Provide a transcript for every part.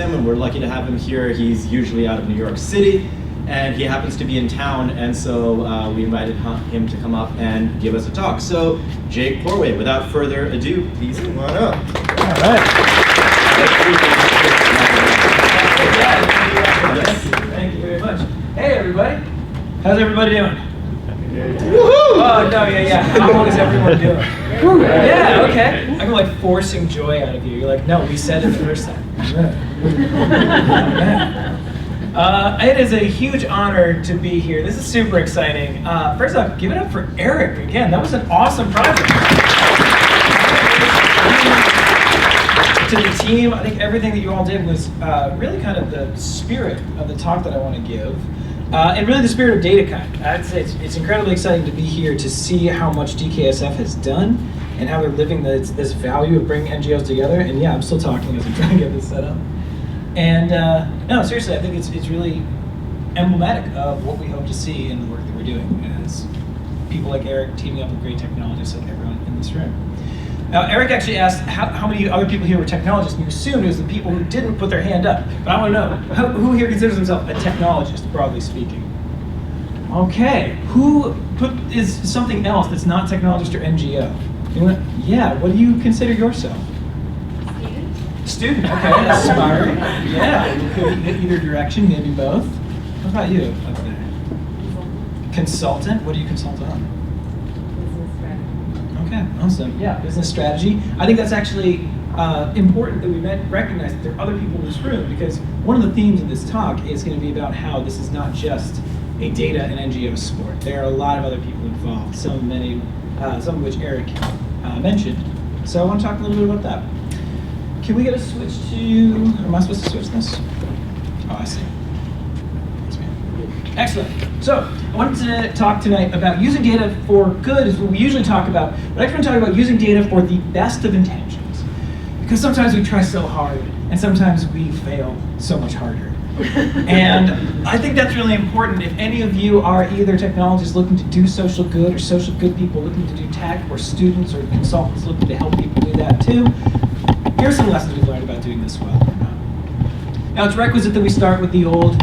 him, and we're lucky to have him here. He's usually out of New York City, and he happens to be in town, and so we invited him to come up and give us a talk. So, Jake Porway, without further ado, please come on up. All right. Thank you very much. Hey, everybody. How's everybody doing? Oh, no, yeah. How is everyone doing? Yeah, okay. I'm like forcing joy out of you. You're like, no, we said it the first time. It is a huge honor to be here. This is super exciting. First off, give it up for Eric. Again, that was an awesome project. To the team, I think everything that you all did was really kind of the spirit of the talk that I want to give. And really the spirit of DataKind. I'd say it's incredibly exciting to be here to see how much DKSF has done and how they're living this value of bringing NGOs together. And yeah, I'm still talking as I'm trying to get this set up. And no, seriously, I think it's really emblematic of what we hope to see in the work that we're doing as people like Eric teaming up with great technologists like everyone in this room. Now, Eric actually asked how many other people here were technologists, and you assumed it was the people who didn't put their hand up. But I want to know, who here considers himself a technologist, broadly speaking? Okay, who is something else that's not technologist or NGO? Yeah, what do you consider yourself? Student, okay, aspiring. Yeah, could hit either direction, maybe both. What about you up there? Consultant, what do you consult on? Okay, awesome. Yeah, business strategy. I think that's actually important that we recognize that there are other people in this room, because one of the themes of this talk is going to be about how this is not just a data and NGO sport. There are a lot of other people involved, some of which Eric mentioned. So I want to talk a little bit about that. Can we get a switch to, am I supposed to switch this? Oh, I see. Excellent. So I wanted to talk tonight about using data for good is what we usually talk about, but I actually want to talk about using data for the best of intentions. Because sometimes we try so hard, and sometimes we fail so much harder. And I think that's really important. If any of you are either technologists looking to do social good, or social good people looking to do tech, or students or consultants looking to help people do that too, here's some lessons we've learned about doing this well. Now, it's requisite that we start with the old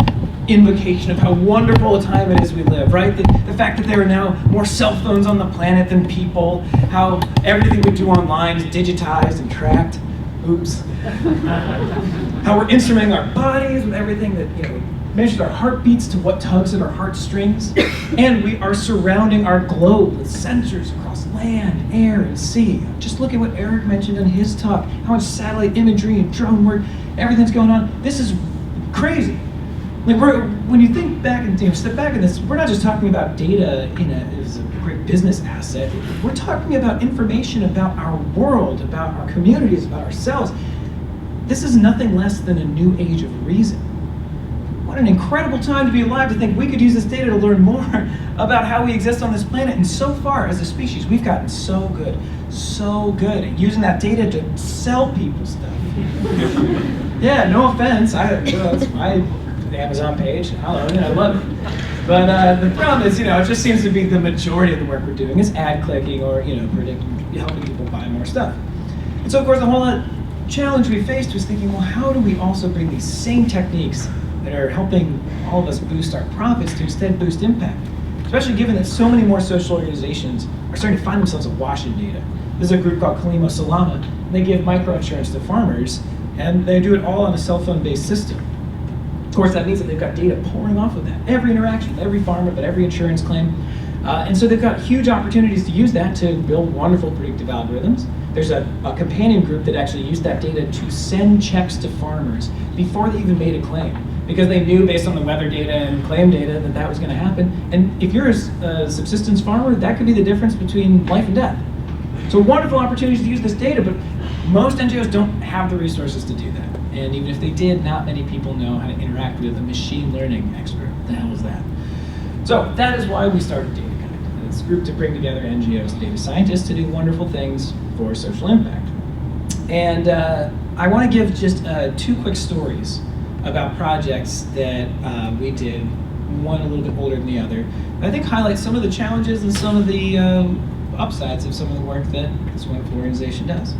invocation of how wonderful a time it is we live, right? The fact that there are now more cell phones on the planet than people, how everything we do online is digitized and tracked. Oops. How we're instrumenting our bodies with everything that, measures our heartbeats to what tugs at our heartstrings. And we are surrounding our globe with sensors across land, air, and sea. Just look at what Eric mentioned in his talk, how much satellite imagery and drone work, everything's going on. This is crazy. Like when you think back and step back in this, we're not just talking about data as a great business asset. We're talking about information about our world, about our communities, about ourselves. This is nothing less than a new age of reason. What an incredible time to be alive, to think we could use this data to learn more about how we exist on this planet. And so far, as a species, we've gotten so good at using that data to sell people stuff. Yeah, no offense. That's my Amazon page. Hello, I love it. But the problem is, it just seems to be the majority of the work we're doing is ad clicking or, helping people buy more stuff. And so, of course, the whole challenge we faced was thinking, well, how do we also bring these same techniques that are helping all of us boost our profits to instead boost impact? Especially given that so many more social organizations are starting to find themselves awash in data. There's a group called Kalimo Salama, and they give microinsurance to farmers, and they do it all on a cell phone-based system. Of course, that means that they've got data pouring off of that. Every interaction with every farmer, but every insurance claim. And so they've got huge opportunities to use that to build wonderful predictive algorithms. There's a companion group that actually used that data to send checks to farmers before they even made a claim, because they knew based on the weather data and claim data that was going to happen. And if you're a subsistence farmer, that could be the difference between life and death. So wonderful opportunities to use this data, but most NGOs don't have the resources to do that. And even if they did, not many people know how to interact with a machine learning expert. What the hell is that? So that is why we started DataKind. It's a group to bring together NGOs and data scientists to do wonderful things for social impact. And I want to give just 2 quick stories about projects that we did, one a little bit older than the other. I think highlight some of the challenges and some of the upsides of some of the work that this wonderful organization does.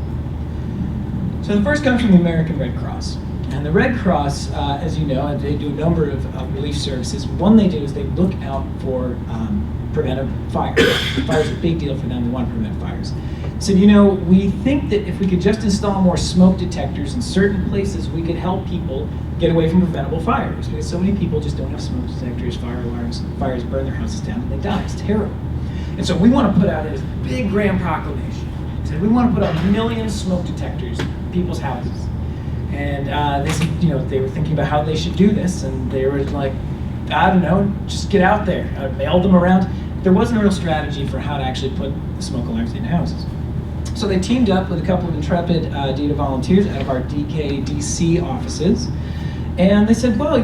So the first comes from the American Red Cross. And the Red Cross, as you know, they do a number of relief services. One they do is they look out for preventive fires. Fire is a big deal for them. They want to prevent fires. So, we think that if we could just install more smoke detectors in certain places, we could help people get away from preventable fires. Because so many people just don't have smoke detectors, fire alarms, fires burn their houses down, and they die. It's terrible. And so we want to put out this big grand proclamation. So we want to put out 1 million smoke detectors in people's houses. And they said, they were thinking about how they should do this, and they were like, I don't know, just get out there. I mailed them around. There wasn't a real strategy for how to actually put the smoke alarms in houses. So they teamed up with a couple of intrepid data volunteers out of our DKDC offices, and they said, well,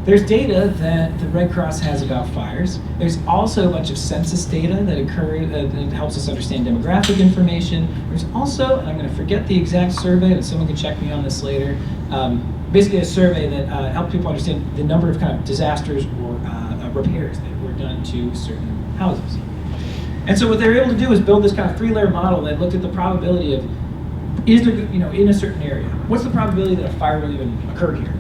there's data that the Red Cross has about fires. There's also a bunch of census data that that helps us understand demographic information. There's also, and I'm going to forget the exact survey, but someone can check me on this later, basically a survey that helps people understand the number of kind of disasters or repairs that were done to certain houses. And so what they were able to do is build this kind of 3-layer model that looked at the probability of, is there, in a certain area, what's the probability that a fire will even occur here?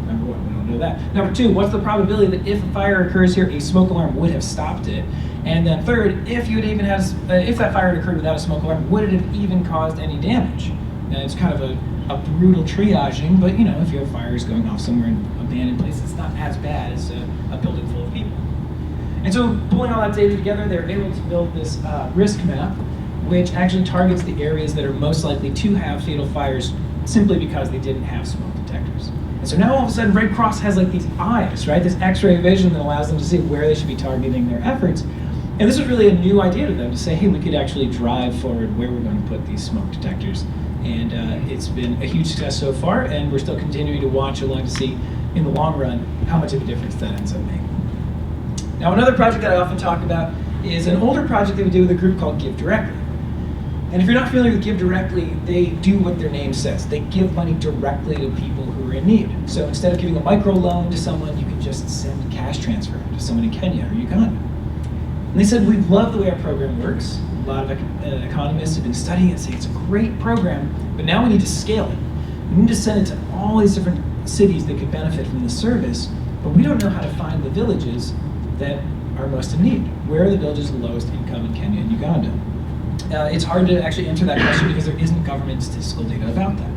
Number one, we don't know that. Number two, what's the probability that if a fire occurs here, a smoke alarm would have stopped it? And then third, if that fire had occurred without a smoke alarm, would it have even caused any damage? And it's kind of a brutal triaging, but if you have fires going off somewhere in abandoned places, it's not as bad as a building full of people. And so pulling all that data together, they're able to build this risk map, which actually targets the areas that are most likely to have fatal fires simply because they didn't have smoke detectors. And so now all of a sudden Red Cross has like these eyes, right? This X-ray vision that allows them to see where they should be targeting their efforts. And this was really a new idea to them to say, hey, we could actually drive forward where we're going to put these smoke detectors. And it's been a huge success so far, and we're still continuing to watch along to see in the long run how much of a difference that ends up making. Now, another project that I often talk about is an older project that we do with a group called Give Directly. And if you're not familiar with Give Directly, they do what their name says. They give money directly to people who are in need. So instead of giving a microloan to someone, you can just send a cash transfer to someone in Kenya or Uganda. And they said, we love the way our program works. A lot of economists have been studying it, saying it's a great program, but now we need to scale it. We need to send it to all these different cities that could benefit from this service, but we don't know how to find the villages that are most in need. Where are the villages of the lowest income in Kenya and Uganda? It's hard to actually answer that question because there isn't government statistical data about that.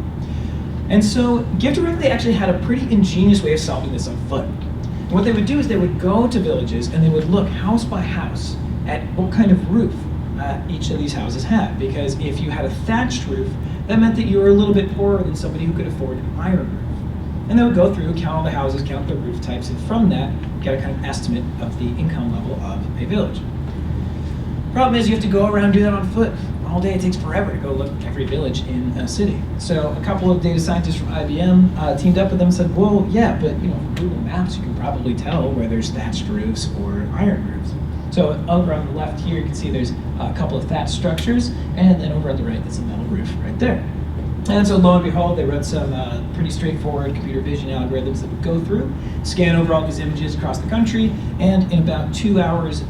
And so Give Directly actually had a pretty ingenious way of solving this on foot. And what they would do is they would go to villages and they would look house by house at what kind of roof each of these houses had. Because if you had a thatched roof, that meant that you were a little bit poorer than somebody who could afford an iron roof. And they would go through, count all the houses, count the roof types, and from that, get a kind of estimate of the income level of a village. Problem is, you have to go around and do that on foot. All day, it takes forever to go look at every village in a city. So a couple of data scientists from IBM teamed up with them and said, well, yeah, but from Google Maps, you can probably tell where there's thatched roofs or iron roofs. So over on the left here, you can see there's a couple of thatched structures, and then over on the right, there's a metal roof right there. And so lo and behold, they wrote some pretty straightforward computer vision algorithms that would go through, scan over all these images across the country, and in about 2 hours,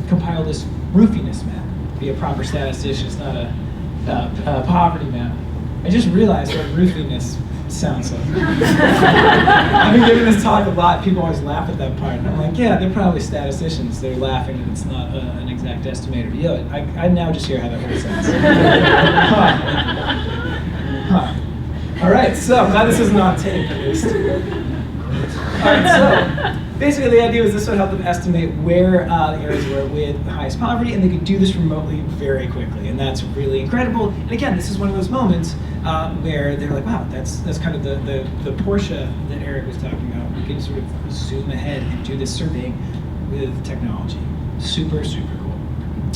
compile this roofiness map. Be a proper statistician, it's not a poverty map. I just realized what roofiness sounds like. I've been giving this talk a lot, people always laugh at that part, and I'm like, yeah, they're probably statisticians, they're laughing and it's not an exact estimator. Yeah, I now just hear how that whole sounds. All right, so I'm glad this isn't on tape at least. All right, so basically the idea was this would help them estimate where the areas were with the highest poverty, and they could do this remotely very quickly, and that's really incredible. And again, this is one of those moments where they're like, wow, that's kind of the Porsche that Eric was talking about. We can sort of zoom ahead and do this surveying with technology. Super, super cool.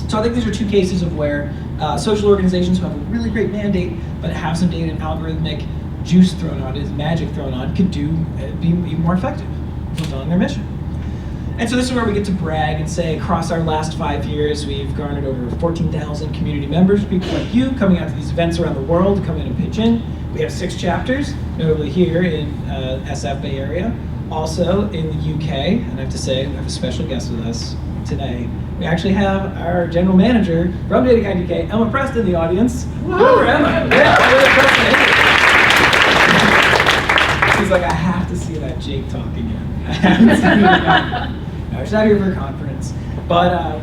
So I think these are two cases of where social organizations who have a really great mandate, but have some data and algorithmic juice thrown on it, magic thrown on, could be even more effective fulfilling their mission. And so this is where we get to brag and say, across our last 5 years, we've garnered over 14,000 community members, people like you, coming out to these events around the world to come in and pitch in. We have 6 chapters, notably here in SF Bay Area, also in the UK, and I have to say, we have a special guest with us today. We actually have our general manager from DataKind UK, Emma Preston, in the audience. Over, Emma. Yeah, She's like, I have to see that Jake talk again. I haven't seen him again. No, she's out here for a conference, but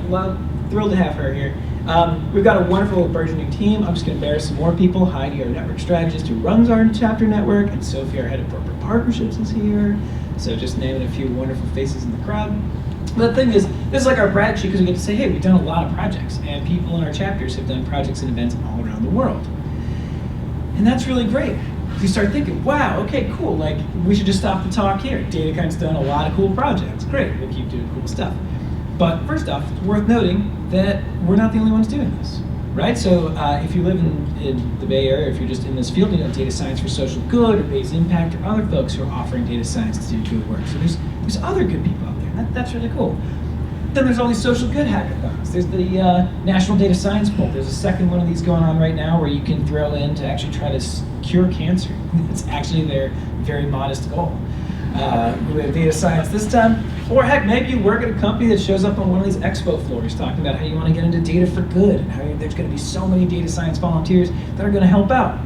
thrilled to have her here. We've got a wonderful burgeoning team. I'm just going to embarrass some more people. Heidi, our network strategist who runs our chapter network, and Sophie, our head of corporate partnerships, is here. So just naming a few wonderful faces in the crowd. But the thing is, this is like our brag sheet because we get to say, hey, we've done a lot of projects, and people in our chapters have done projects and events all around the world. And that's really great. You start thinking, wow, okay, cool, like, we should just stop the talk here. DataKind's done a lot of cool projects. Great, we'll keep doing cool stuff. But first off, it's worth noting that we're not the only ones doing this, right? So if you live in the Bay Area, if you're just in this field, you know, data science for social good or Bay's impact, or other folks who are offering data science to do good work. So there's other good people out there. That's really cool. Then there's all these social good hackathons. There's the National Data Science Bowl. There's a second one of these going on right now where you can throw in to actually try to cure cancer. It's actually their very modest goal. We have data science this time. Or heck, maybe you work at a company that shows up on one of these expo floors talking about how you want to get into data for good and how there's going to be so many data science volunteers that are going to help out.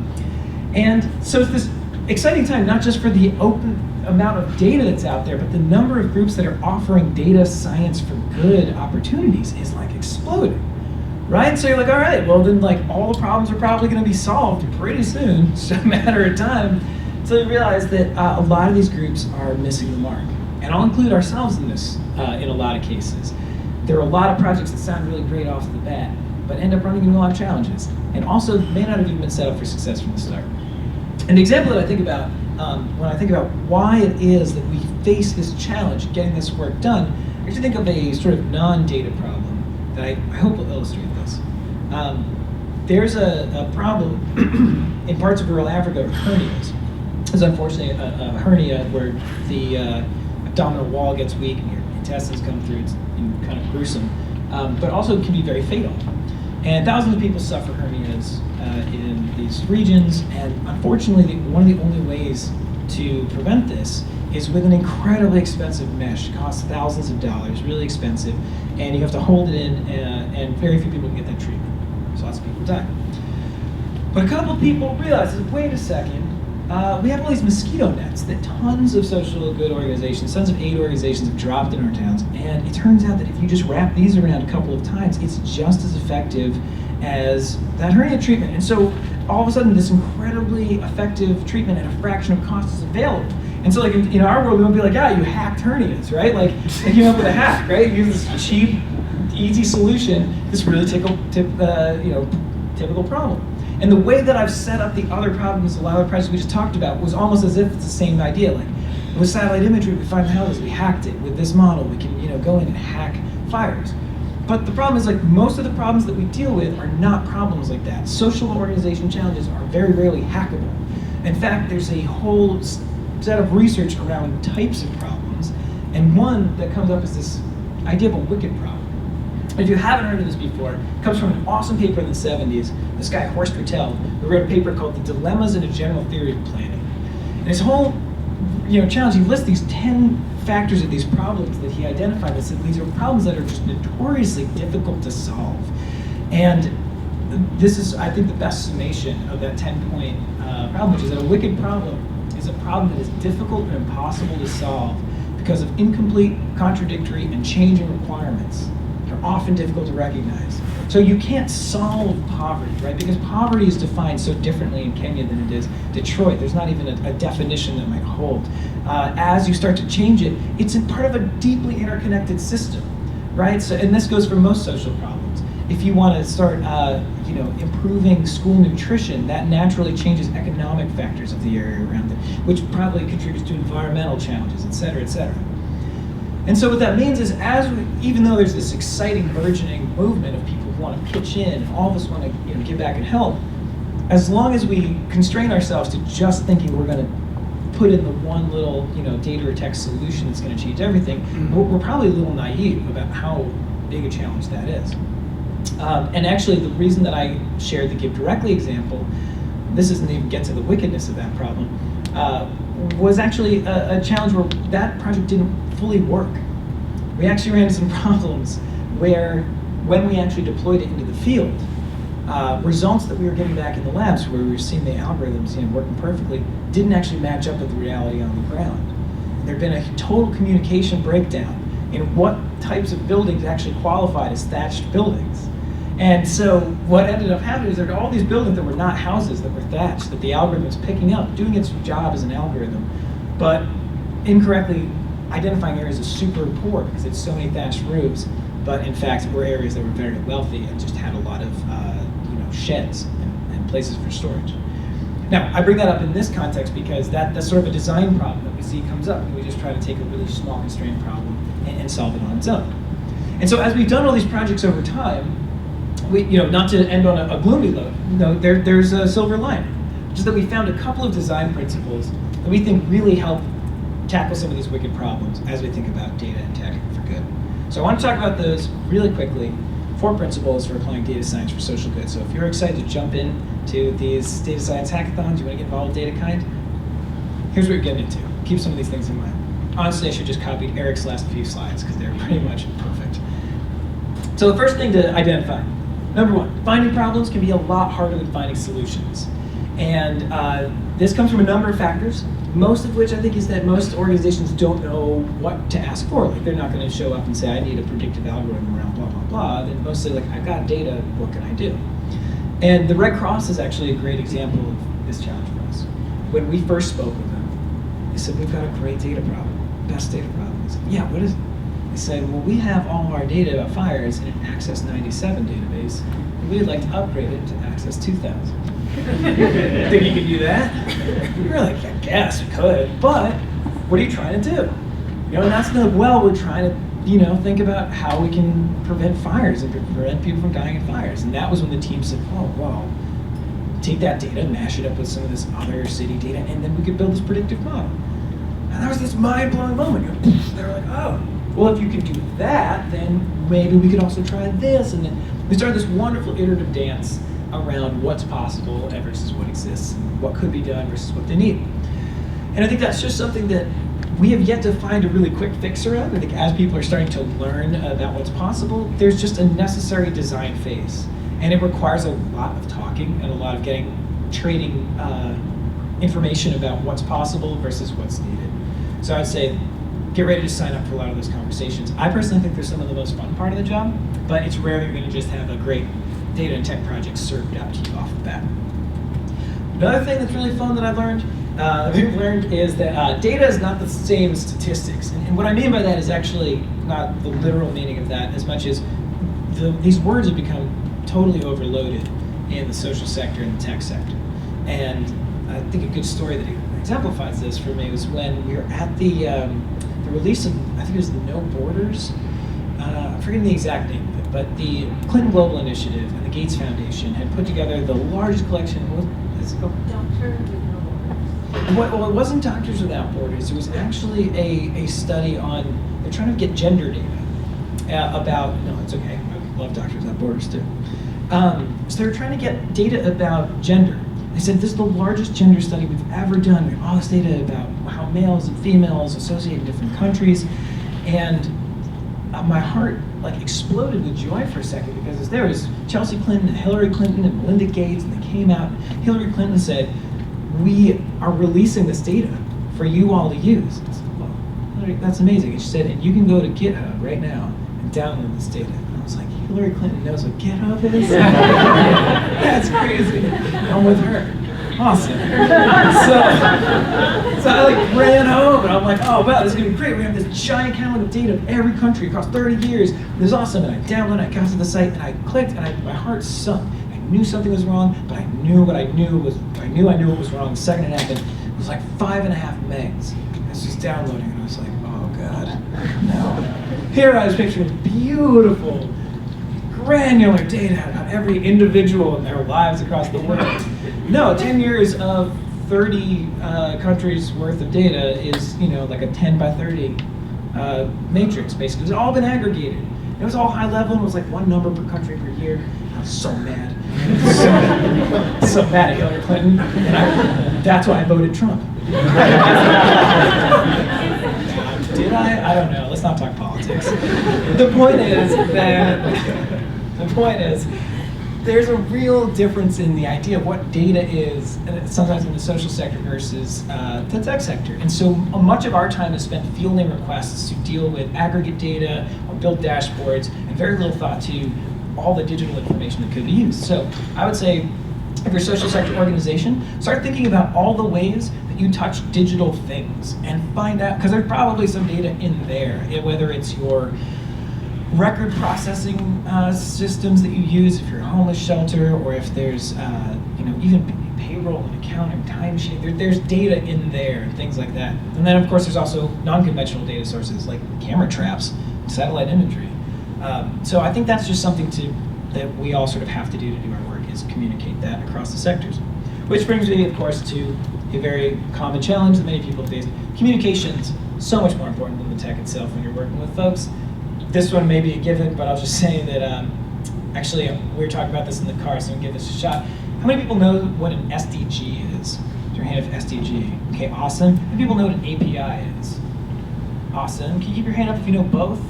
And so it's this exciting time, not just for the open amount of data that's out there, but the number of groups that are offering data science for good opportunities is like exploding, right? So you're like, all right, well then like all the problems are probably going to be solved pretty soon. It's just a matter of time. So you realize that a lot of these groups are missing the mark. And I'll include ourselves in this in a lot of cases. There are a lot of projects that sound really great off the bat, but end up running into a lot of challenges, and also may not have even been set up for success from the start. An example that I think about when I think about why it is that we face this challenge of getting this work done, I actually think of a sort of non-data problem that I hope will illustrate this. There's a problem in parts of rural Africa with hernias. There's unfortunately a hernia where the abdominal wall gets weak and your intestines come through. It's kind of gruesome, but also can be very fatal. And thousands of people suffer hernias in these regions, and unfortunately, one of the only ways to prevent this is with an incredibly expensive mesh. It costs thousands of dollars, really expensive, and you have to hold it in, and very few people can get that treatment. So lots of people die. But a couple of people realize, wait a second, we have all these mosquito nets that tons of social good organizations, tons of aid organizations have dropped in our towns, and it turns out that if you just wrap these around a couple of times, it's just as effective as that hernia treatment. And so all of a sudden, this incredibly effective treatment at a fraction of cost is available. And so like in our world, we won't be like, yeah, you hacked hernias, right? Like they came up with a hack, right? You use this cheap, easy solution, this really typical problem. And the way that I've set up the other problems, a lot of the projects we just talked about, was almost as if it's the same idea. Like with satellite imagery, we find houses, we hacked it. With this model, we can go in and hack fires. But the problem is, like, most of the problems that we deal with are not problems like that. Social organization challenges are very rarely hackable. In fact, there's a whole set of research around types of problems, and one that comes up is this idea of a wicked problem. If you haven't heard of this before, it comes from an awesome paper in the 70s. This guy, Horst Ruttel, who wrote a paper called The Dilemmas in a General Theory of Planning. And his whole challenge, he lists these 10 factors of these problems that he identified and said these are problems that are just notoriously difficult to solve. And this is, I think, the best summation of that 10-point problem, which is that a wicked problem is a problem that is difficult and impossible to solve because of incomplete, contradictory, and changing requirements. They're often difficult to recognize. So you can't solve poverty, right? Because poverty is defined so differently in Kenya than it is Detroit. There's not even a definition that might hold. As you start to change it, it's part of a deeply interconnected system, right? So, and this goes for most social problems. If you want to start, improving school nutrition, that naturally changes economic factors of the area around it, which probably contributes to environmental challenges, et cetera, et cetera. And so what that means is, even though there's this exciting, burgeoning movement of people who want to pitch in, and all of us want to give back and help, as long as we constrain ourselves to just thinking we're going to put in the one little data or text solution that's going to change everything, we're probably a little naive about how big a challenge that is. And actually, the reason that I shared the Give Directly example, this doesn't even get to the wickedness of that problem, was actually a challenge where that project didn't fully work. We actually ran into some problems where, when we actually deployed it into the field, results that we were getting back in the labs, where we were seeing the algorithms working perfectly, didn't actually match up with the reality on the ground. There had been a total communication breakdown in what types of buildings actually qualified as thatched buildings. And so what ended up happening is there were all these buildings that were not houses, that were thatched, that the algorithm was picking up, doing its job as an algorithm, but incorrectly identifying areas as super poor because it's so many thatched roofs, but in fact were areas that were very wealthy and just had a lot of sheds and places for storage. Now, I bring that up in this context because that's sort of a design problem that we see comes up, and we just try to take a really small constrained problem and solve it on its own. And so as we've done all these projects over time, we, not to end on a gloomy note, there's a silver lining, which is that we found a couple of design principles that we think really help tackle some of these wicked problems as we think about data and tech for good. So I want to talk about those really quickly. 4 principles for applying data science for social good. So if you're excited to jump into these data science hackathons, you want to get involved with DataKind, here's what you're getting into. Keep some of these things in mind. Honestly, I should just copy Eric's last few slides because they're pretty much perfect. So the first thing to identify, number 1, finding problems can be a lot harder than finding solutions. And this comes from a number of factors, most of which I think is that most organizations don't know what to ask for. Like, they're not going to show up and say, I need a predictive algorithm around blah, blah, blah. They're mostly like, I've got data, what can I do? And the Red Cross is actually a great example of this challenge for us. When we first spoke with them, they said, we've got a great data problem, best data problem. I said, yeah, what is it? They said, well, we have all of our data about fires in an Access 97 database, and we'd like to upgrade it to Access 2000. Think you could do that? We were like, I guess we could, but what are you trying to do? And that's the, well, we're trying to, think about how we can prevent fires and prevent people from dying in fires. And that was when the team said, oh, well, take that data, mash it up with some of this other city data, and then we could build this predictive model. And that was this mind-blowing moment. They were like, oh, well, if you can do that, then maybe we could also try this. And then we started this wonderful iterative dance around what's possible versus what exists, and what could be done versus what they need. And I think that's just something that we have yet to find a really quick fix around. I think as people are starting to learn about what's possible, there's just a necessary design phase. And it requires a lot of talking and a lot of trading information about what's possible versus what's needed. So I'd say, get ready to sign up for a lot of those conversations. I personally think they're some of the most fun part of the job, but it's rare you're going to just have a great data and tech project served out to you off the bat. Another thing that's really fun that I've learned, is that data is not the same as statistics. And what I mean by that is actually not the literal meaning of that as much as these words have become totally overloaded in the social sector and the tech sector. And I think a good story that exemplifies this for me was when we were at the release of, I think it was the No Borders, I'm forgetting the exact name of it, but the Clinton Global Initiative and the Gates Foundation had put together the largest collection. Doctors with No Borders. Well, it wasn't Doctors Without Borders. It was actually a study on, they're trying to get gender data about, no, it's okay, I love Doctors Without Borders too. So they were trying to get data about gender. They said, this is the largest gender study we've ever done. We have all this data about how males and females associate in different countries. And my heart exploded with joy for a second, because there was Chelsea Clinton, Hillary Clinton, and Melinda Gates, and they came out. Hillary Clinton said, we are releasing this data for you all to use. I said, well, Hillary, that's amazing. And she said, and you can go to GitHub right now and download this data. And I was like, Hillary Clinton knows what GitHub is? That's crazy. I'm with her. Awesome. So I ran home, and I'm like, oh wow, this is gonna be great. We have this giant catalog of data of every country across 30 years. This is awesome. And I downloaded, I got to the site, and I clicked, and my heart sunk. I knew something was wrong, but I knew what was wrong the second it happened. It was like 5.5 megs. I was just downloading, and I was like, oh god, no. Here I was picturing beautiful, granular data about every individual and their lives across the world. No, 10 years of 30 countries worth of data is, like a 10 by 30 matrix, basically. It's all been aggregated. It was all high level, and it was like one number per country per year. I was so mad. So mad at Hillary Clinton. And that's why I voted Trump. Did I? I don't know. Let's not talk politics. The point is there's a real difference in the idea of what data is, sometimes in the social sector versus the tech sector. And so much of our time is spent fielding requests to deal with aggregate data or build dashboards, and very little thought to all the digital information that could be used. So I would say, if you're a social sector organization, start thinking about all the ways that you touch digital things and find out, because there's probably some data in there, whether it's your record processing systems that you use if you're a homeless shelter, or if there's even payroll and accounting, timesheet. There's data in there and things like that. And then of course there's also non-conventional data sources like camera traps, satellite imagery. So I think that's just something that we all sort of have to do our work, is communicate that across the sectors. Which brings me, of course, to a very common challenge that many people face. Communication's so much more important than the tech itself when you're working with folks. This one may be a given, but I'll just say that actually we were talking about this in the car, so we'll give this a shot. How many people know what an SDG is? Raise your hand if SDG. Okay, awesome. How many people know what an API is? Awesome. Can you keep your hand up if you know both?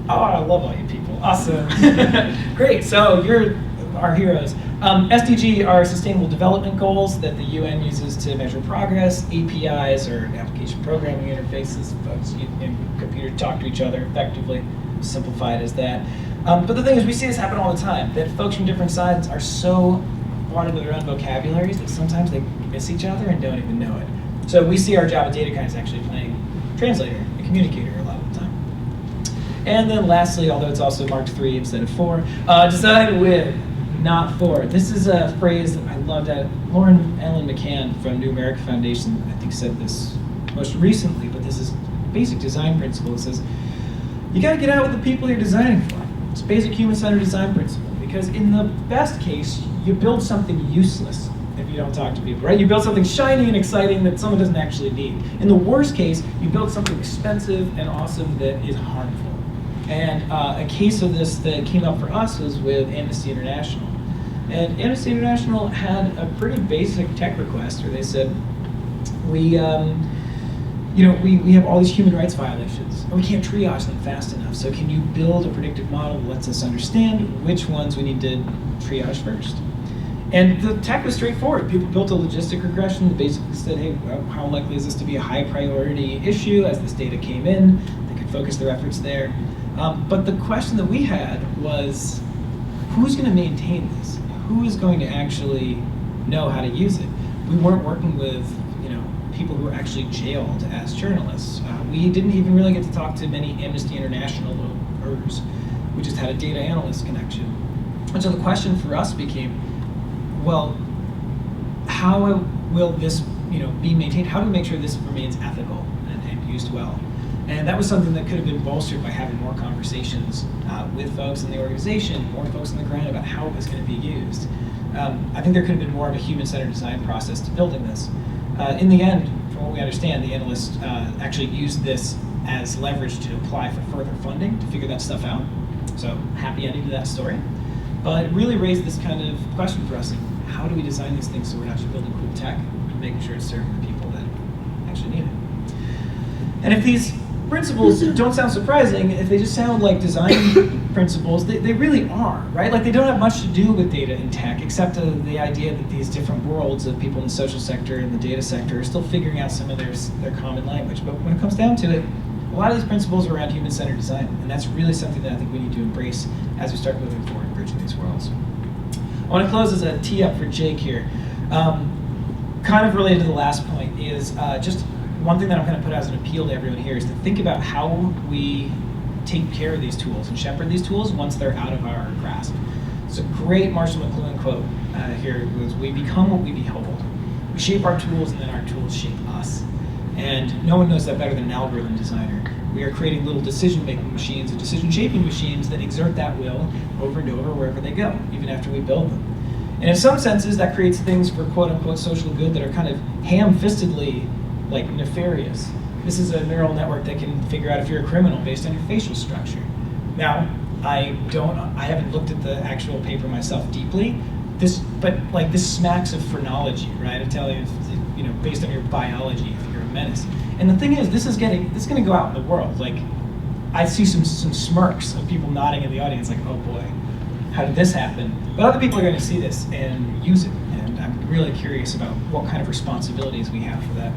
Oh, I love all you people. Awesome. Great, so you're our heroes. SDG are Sustainable Development Goals that the UN uses to measure progress. APIs are application programming interfaces. Folks in computer talk to each other effectively, simplified as that. But the thing is, we see this happen all the time, that folks from different sides are so brought into their own vocabularies that sometimes they miss each other and don't even know it. So we see our job at DataKind is actually playing translator and communicator a lot of the time. And then lastly, although it's also marked 3 instead of 4, design with, not for. This is a phrase that I loved at Lauren Ellen McCann from New America Foundation, I think, said this most recently, but this is basic design principle. It says, you gotta get out with the people you're designing for. It's basic human-centered design principle, because in the best case, you build something useless if you don't talk to people, right? You build something shiny and exciting that someone doesn't actually need. In the worst case, you build something expensive and awesome that is harmful. And a case of this that came up for us was with Amnesty International. And Amnesty International had a pretty basic tech request where they said, we have all these human rights violations, and we can't triage them fast enough. So can you build a predictive model that lets us understand which ones we need to triage first? And the tech was straightforward. People built a logistic regression that basically said, hey, well, how likely is this to be a high priority issue as this data came in? They could focus their efforts there. But the question that we had was, who's going to maintain this? Who is going to actually know how to use it? We weren't working with people who were actually jailed as journalists. We didn't even really get to talk to many Amnesty Internationalers. We just had a data analyst connection. And so the question for us became, well, how will this be maintained? How do we make sure this remains ethical and used well? And that was something that could have been bolstered by having more conversations with folks in the organization, more folks on the ground about how it was going to be used. I think there could have been more of a human-centered design process to building this. In the end, from what we understand, the analysts actually used this as leverage to apply for further funding to figure that stuff out. So happy ending to that story. But it really raised this kind of question for us, like, how do we design these things so we're not just building cool tech, but making sure it's serving the people that actually need it. And if these principles don't sound surprising, if they just sound like design principles, they really are, right? Like, they don't have much to do with data and tech, except the idea that these different worlds of people in the social sector and the data sector are still figuring out some of their common language. But when it comes down to it, a lot of these principles are around human-centered design, and that's really something that I think we need to embrace as we start moving forward and bridging these worlds. I want to close as a tee-up for Jake here. Kind of related to the last point is just one thing that I'm going to put as an appeal to everyone here is to think about how we take care of these tools and shepherd these tools once they're out of our grasp. It's a great Marshall McLuhan quote here. It was, we become what we behold. We shape our tools and then our tools shape us. And no one knows that better than an algorithm designer. We are creating little decision-making machines and decision-shaping machines that exert that will over and over wherever they go, even after we build them. And in some senses, that creates things for quote-unquote social good that are kind of ham-fistedly like nefarious. This is a neural network that can figure out if you're a criminal based on your facial structure. Now, I haven't looked at the actual paper myself deeply, but this smacks of phrenology, right? Of telling you, based on your biology, if you're a menace. And the thing is, this is going to go out in the world. Like, I see some smirks of people nodding in the audience, like, oh boy. how did this happen? But other people are going to see this and use it, and I'm really curious about what kind of responsibilities we have for that.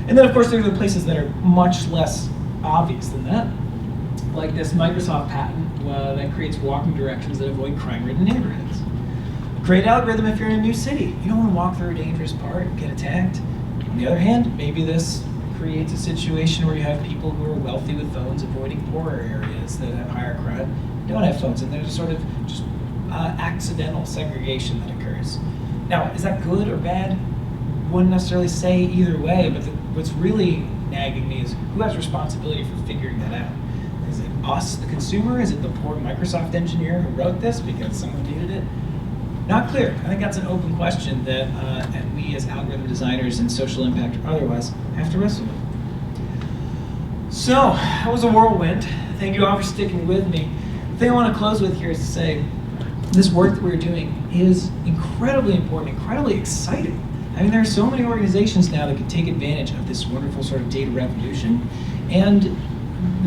And then, of course, there are the places that are much less obvious than that, like this Microsoft patent that creates walking directions that avoid crime-ridden neighborhoods. Great algorithm if you're in a new city. You don't want to walk through a dangerous part and get attacked. On the other hand, maybe this creates a situation where you have people who are wealthy with phones avoiding poorer areas that have higher crime, don't have phones, and there's sort of just accidental segregation that occurs. Now, is that good or bad? Wouldn't necessarily say either way, but what's really nagging me is who has responsibility for figuring that out? Is it us, the consumer? Is it the poor Microsoft engineer who wrote this because someone needed it? Not clear. I think that's an open question that and we as algorithm designers and social impact or otherwise have to wrestle with. So, that was a whirlwind. Thank you all for sticking with me. The thing I want to close with here is to say this work that we're doing is incredibly important, incredibly exciting. I mean, there are so many organizations now that can take advantage of this wonderful sort of data revolution, and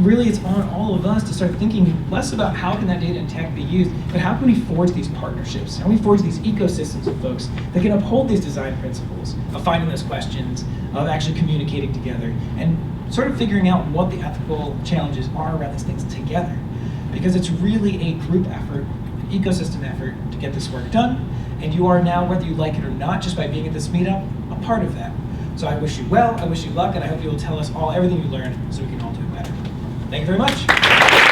really it's on all of us to start thinking less about how can that data and tech be used, but how can we forge these partnerships? How can we forge these ecosystems of folks that can uphold these design principles of finding those questions, of actually communicating together, and sort of figuring out what the ethical challenges are around these things together. Because it's really a group effort, an ecosystem effort to get this work done, and you are now, whether you like it or not, just by being at this meetup, a part of that. So I wish you well, I wish you luck, and I hope you will tell us all everything you learned so we can all do it better. Thank you very much.